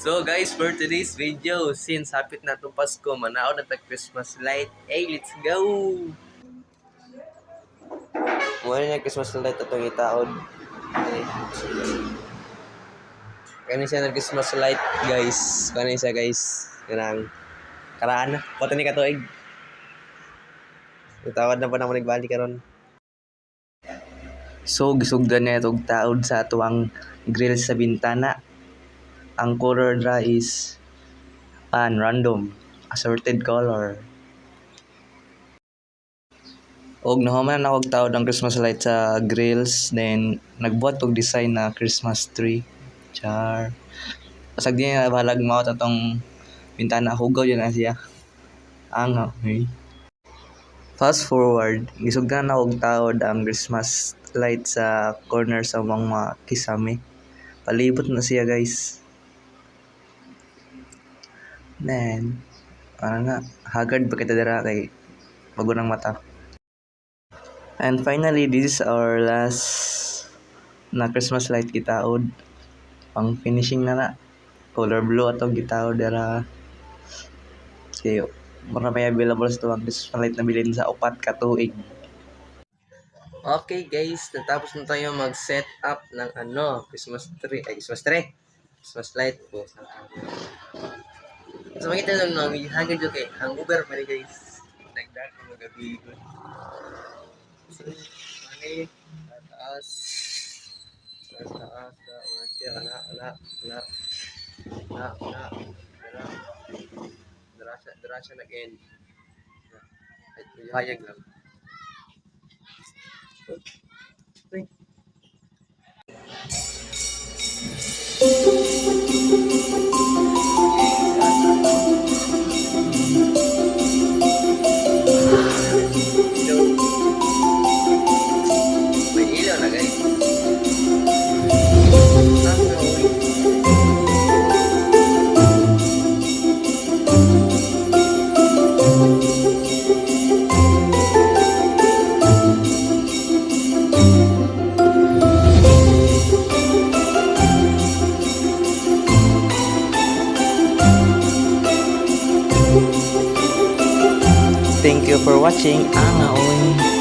So guys, for today's video, since hapit na itong Pasko, manaw na Christmas light. Hey, let's go! Muna na Christmas light itong itaod. Okay. Kani siya ng Christmas light, guys. Kani siya, guys. Kanang karaan na. Pati ni katuig. Itawad na pa na mo nagbalik karon. So, gisugdan niya itong taod sa tuwang grill sa bintana. Ang color dra is random, assorted color. Og nahuman na og taod ang Christmas light sa grills, then nagbuhat og design na Christmas tree. Char. Pasag di na balag mao atong bintana, hugaw yun na siya. Ang okay. Fast forward, gisugdan na og taod ang Christmas light sa corner sa mga kisame. Palibot na siya, guys. Then, haggard pa kita dira kay magunang mata. And finally, this is our last na Christmas light gitaod. Pang finishing na. Color blue atong gitaod dira. So, mura may available sa tuwang Christmas light na bilhin sa 4 ka tuig. Okay guys, natapos na tayo mag-set up ng Christmas light po. So makita lang namin, hanggang dito kay hangover pa rin guys. Nagdark ng gabi. So, mani, taas, Dirasya nag-end. Ay, hayag lang. Uy. May ilaw na guys. Thank you for watching. Ang aoy.